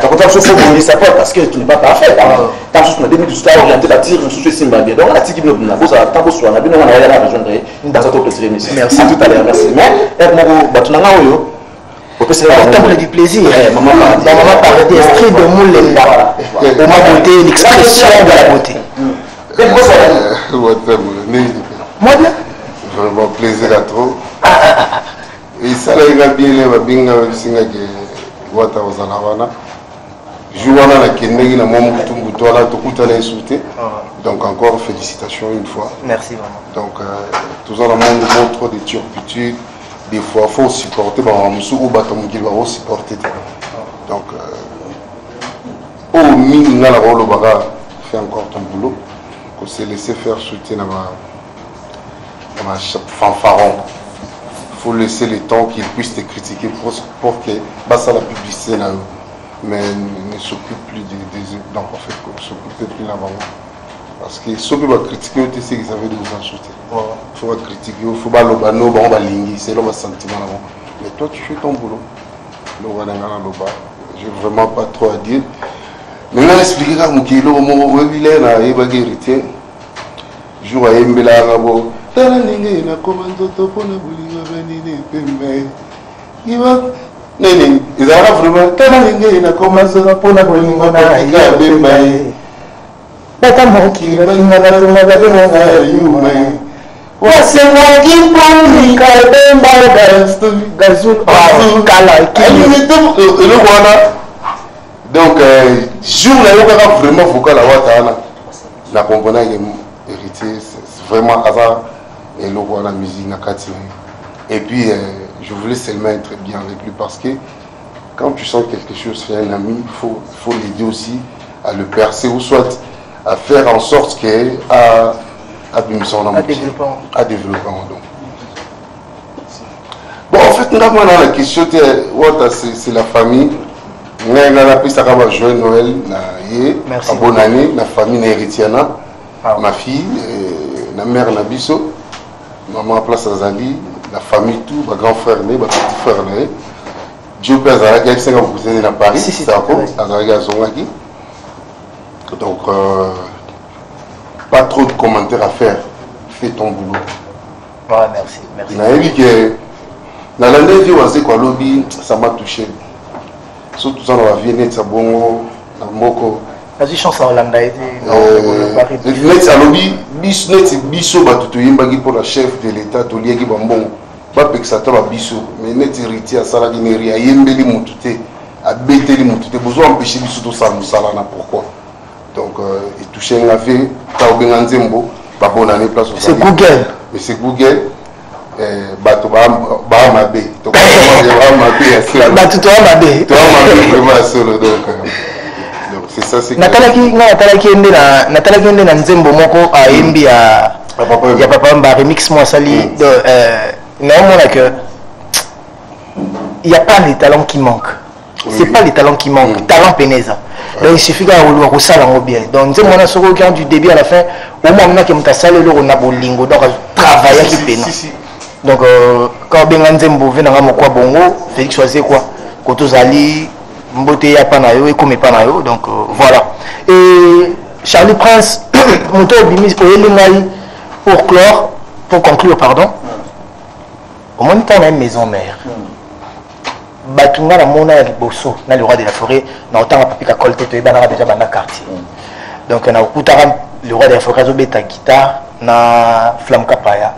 Donc, tu as besoin de ça parce que tu n'es pas parfait. Tu as besoin de tu as orienté la tire sous ce symbole. Donc, on a dit que nous avons besoin de temps soit on a besoin de rejoindre dans cette autre émission. Merci tout à l'heure. Merci. Mais, tu du plaisir. Maman parle d'esprit de Moulemba. On m'a beauté, l'expression de la beauté. Moi bien. Vraiment plaisir à trop. Et ça là il a bien les babinga singa que wata ozana jouana la kenegi na momu kutumbu tola to kutana insulté. Donc encore félicitations une fois. Merci vraiment. Donc tout ça le monde montre des turpitudes. Des fois faut supporter ba musu ou ba tomukil ba supporter. Donc au minga la rolo baga fait encore ton boulot. Qu'on s'est laissé faire shooter dans ma fanfaron. Il faut laisser le temps qu'il puisse te critiquer pour que ça la publicité là, mais ne s'occupe plus des donc en fait ne s'occupe plus là-bas parce que ceux qui vont critiquer tu sais qu'ils avaient des insultés. Il faut critiquer, il faut pas l'obano, on va linguer, c'est là sentiment là. Mais toi tu fais ton boulot. J'ai vraiment pas trop à dire. Mais là expliquer à mon kilo mon webile na yeba héritier. Jour à embela ngabo. Tala ninge na komando to pona bulinga banini pembe. Iwa nene izara vraiment tala ninge na komando to pona bulinga na pembe. Bata moki balinga na tunga balinga yume. Wasenga kimponi ka bemba gazul kala ki le voilà. Donc jour là vraiment vocal à Watana. La composante héritier c'est vraiment hasard. Et le roi de la musique n'a qu'à tirer. Et puis, je voulais seulement être bien avec lui parce que quand tu sens quelque chose chez un ami, il faut l'aider aussi à le percer ou soit à faire en sorte qu'il à développer. Bon, en fait, la question c'est la famille. On a appris ça va jouer Noël. Bonne année, la famille héritière, ma fille, la mère Nabiso. Maman place à Zali, la famille tout, ma grand frère né, ma petit frère né. Dieu père Zalaki, avec 5 cousins à Paris, c'est un peu, à Zalaki à Zongaki. Donc, pas trop de commentaires à faire. Fais ton boulot. Ouais, merci, merci. Il a dit que dans l'année vie où quoi lobby, ça m'a touché. Surtout ça dans la vie nette, ça bon, dans Moko. Vas-y, chance à Hollande. Net à lobby, biso batuto yimbagi pour la chef de l'État, Toliaki Bambon. Pas pexateur à biso, mais net héritier à Salagineri, à Yembeli Moutouté, à Beteli Moutouté. Besoin d'empêcher biso tout ça, nous salana pourquoi. Donc, il touchait un affaire, Taobengan Zembo, pas bonne année place au c'est Google. Mais c'est Google. Bato Bahamabé. Donc, Bahamabé, vraiment solo. Donc, c'est ça, c'est Natalaki ende na nzembo moko a yembi ya papa mba remix moi sali naomona que il y a pas les talents qui manquent. C'est pas les talents qui manquent, talent peneza. Donc il suffit de resala bien. Donc nzembo na soko quand du début à la fin au moins on a que mutasale le na bolingo donc travailler qui pena. Donc quand benga nzembo vena nga moko bongo Félix choisir quoi Koto Zali Mbote ya panayo et comme panayo donc voilà. Et Charlie Prince moto bimis pour clore pour conclure pardon. Au moins on a une maison mère. Batunga na mona ya liboso na le roi de la forêt na otanga papika colté to ebana déjà bana quartier. Donc na okutara le roi de la forêt zo beta guitare na flamme kapaya.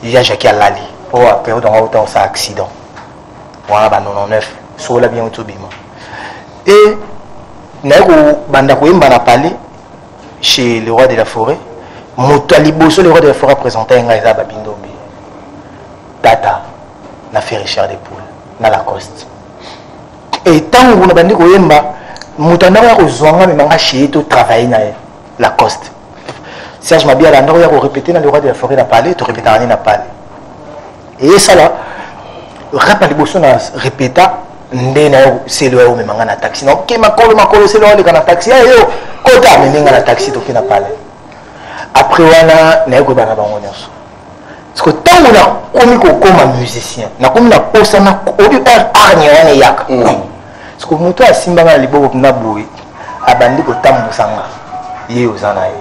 Il y a Jacques Alali pour la période où on a un accident. Voilà, 99, sur la bien autobima. Et Nago Bandako Mbana parlé chez le roi de la forêt. Motaliboso, le roi de la forêt, présenté un gars Babindombi. Tata, n'a fait Richard des Poules, n'a la coste. Et tant que vous n'avez pas Mba, Moutana a rejoint mais m'a chez tout travailler dans la coste. Serge Mabia a répété dans le roi de la forêt n'a parlé, tu répètes rien n'a parlé. Et ça là, rappelez vous a répété, c'est le roi même en taxi. Non, qui m'a collé c'est le roi de la taxi. Ah yo, kota mais n'a taxi tu n'a parlé. Après on a n'a pas d'abord parce que tant on a comme musicien, n'a comme la poste na au départ arnia on est yak. parce que moto asimbanga liboko na boye abandi kotambusanga ye ozana ye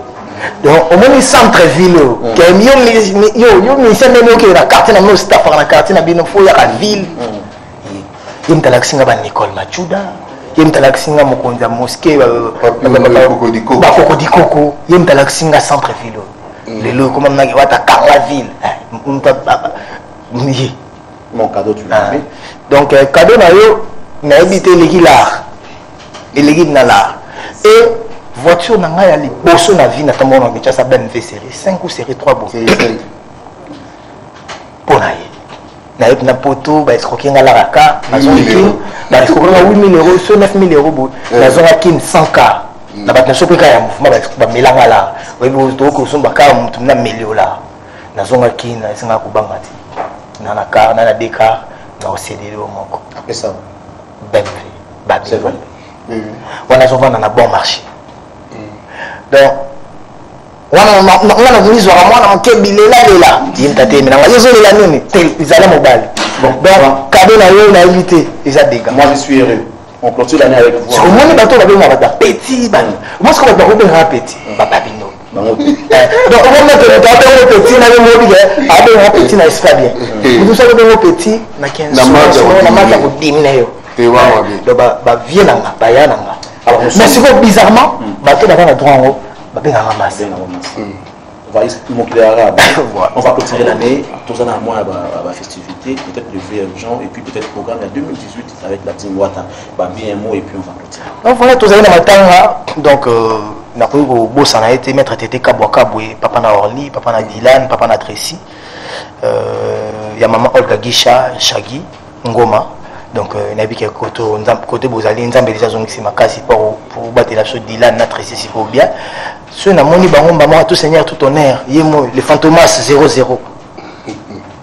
donc au moins centre ville yo ministère même que la quartier na mo staff na quartier na bino fo ya ville ye mtalakisinga ba Nicole Machuda ye mtalakisinga mokonza mosquée ba kokodikoko ye mtalakisinga centre ville lelo comme na wata kanga ville mon cadeau tu l'as fait donc cadeau na yo na habité l'équipe na la et voiture na ngai ya liboso na vie na tambo na Kinshasa BMW série 5 ou série 3 bon pona ye na yep na poto ba escroquer nga la raka na zonki ba escroquer nga 8000 euros sur 9000 euros bon na zonga kin 100k na ba na sopeka ya mouvement ba melanga la webi to ko somba ka mutu na meliola na zonga kin na singa ko bangati na na car na deka na océdé au moko après ça BMW ba c'est vrai on a souvent dans un bon marché donc on a mise à moi dans quel billet là il t'a terminé ils ont la nini ils allaient mobile donc cadeau na yo na invité ils a dégâts moi je suis heureux on clôture l'année avec vous au moins bateau la bien va petit moi ce qu'on va pas petit papa bino donc on va mettre le temps petit na yo mobile avec un petit na pas bien tout ça le petit na 15 na marque pour 10 000 donc bah vient nanga ba ya nanga mais c'est quoi bizarrement bateau na droit en haut ba bien ramasser on va montrer arabe on va clôturer l'année tout ça dans moi la festivité peut-être le verre urgent et puis peut-être programme en 2018 avec la team Wata ba bien un mot et puis on va clôturer donc voilà tout ça dans matanga donc na ko bossa na été mettre tété kaboué papa na Orly papa na Dylan papa na Tracy ya maman Olga Gisha Shagi Ngoma donc nabi ke côté bozali nzambe déjà zongisi makasi pour battre la chose Dylan na Tracy si pour bien ce na moni bango maman tout seigneur tout honneur yemo les fantomas 00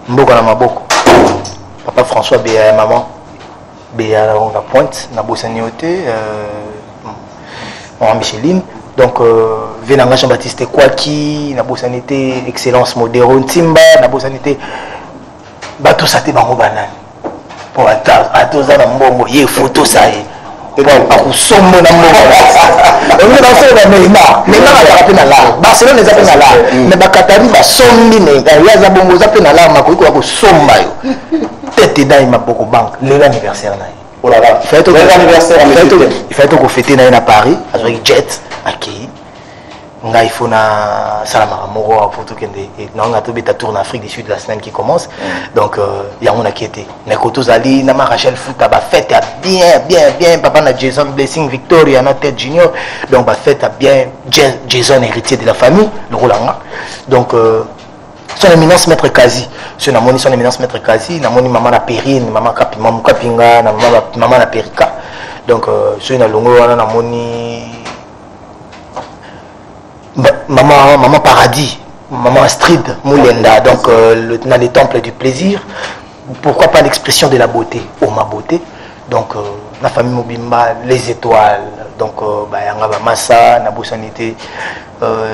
mboka na maboko papa François Béa maman Béa on la pointe na bosanioté maman Micheline donc venanga Jean-Baptiste Kwaki na bosanité excellence moderne Timba na bosanité bato saté bango banane pour atoza na mbongo ye photo ça y pour akusombo na mbongo on va faire na Neymar na rapé na la Barcelone les appelle na la mais bakatari ba sombi ne ya za bongo za pe na la makoi ko kusomba yo tete dai maboko bank l'anniversaire na oh là là fête anniversaire il fait ko fêter na Paris avec jet aki nga il faut na salama moko pour tout kende na nga to beta tour en Afrique du Sud la semaine qui commence donc ya on a qui était na koto zali na Rachel Futa ba fête bien papa na Jason Blessing Victoria na tête junior donc ba fête bien Jason héritier de la famille le Rolanga donc son éminence maître Kazi son amoni son éminence maître Kazi na moni maman na Perrine maman Kapinga na maman na Perika donc so na longo wana na moni maman Paradis, maman Astrid Moulenda, donc dans les temples du plaisir, pourquoi pas l'expression de la beauté, ma beauté, donc la famille Mobimba, les étoiles, donc Yanga Massa, Nabosanité,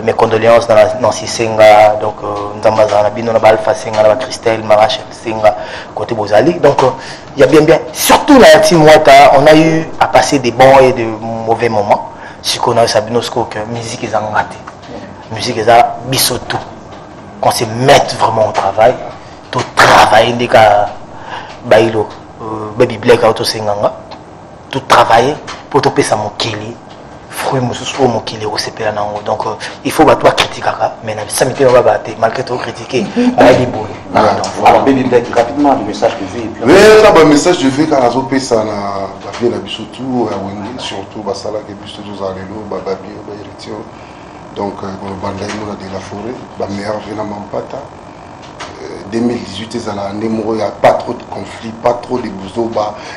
mes condoléances dans Nancy Senga, donc Nzamazana, Bino Alpha Senga, Christelle, Marache Senga, côté Bozali, donc il y a bien, surtout la team Wata, on a eu à passer des bons et de mauvais moments. Si on a eu Sabinosko que musique est en raté, musique est à bisotou, qu'on se mette vraiment au travail, tout travailler des cas, bailo, baby black auto singanga, tout travailler pour topper sa mokili, fruit moussou mokili au CPA nango. Donc il faut battre critiquer, mais ça m'était pas battre, malgré tout critiquer, il est beau. Alors baby black rapidement le message de vie. Mais là le message de vie quand on a topé ça na la vie la bisotou à Wendy surtout basala que bisotou zalelo bababi héritier. Donc, on a de la forêt, la meilleure vie dans Mampata. 2018, il n'y a pas trop de conflits, pas trop de bousons,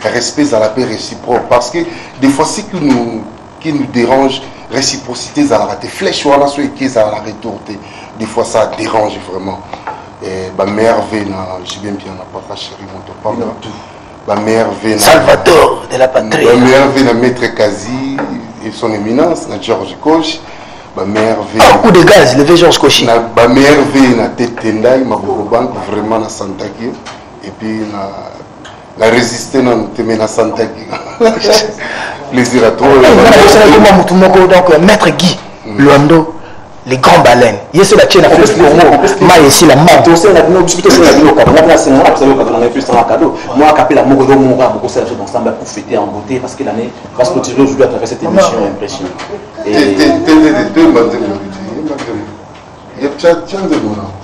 respect à la paix réciproque. Parce que des fois, ce qui nous dérange, réciprocité, ça la flèche ou à la suite, ça la retourner. Des fois, ça dérange vraiment. Et ma mère vient, j'ai bien la papa chérie, mon papa, tout. Ma mère vient, Salvador de la patrie. Ma mère vient, maître Kazi et son éminence, Georges Koch. Ma mère vient. Un coup de gaz, le Georges Kochi. Ma mère vient na Tetendai, ma banque vraiment na Santaki. Et puis La résister non te menaçant. Plaisir à toi. Donc Maître Guy Londo, les grands baleines. Il y a la chaîne à plus pour moi. Ici la main. Tu sais, on a cadeau. Moi, capé la mort de mon gars, beaucoup ça ensemble pour fêter en beauté parce que l'année va se clôturer aujourd'hui à travers cette émission impression.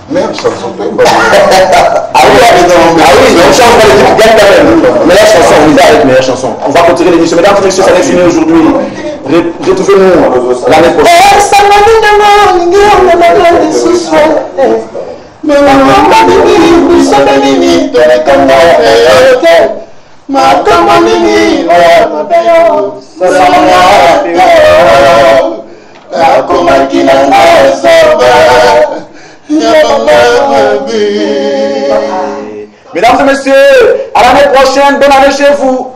Meilleure chanson. Ah oui, on change pas les trucs quand même. Meilleure chanson, on y va avec meilleure chanson. On va continuer l'émission. Mesdames et messieurs, ça n'est fini aujourd'hui. Retrouvez-nous l'année prochaine. Mesdames et messieurs, à l'année prochaine, bonne année chez vous.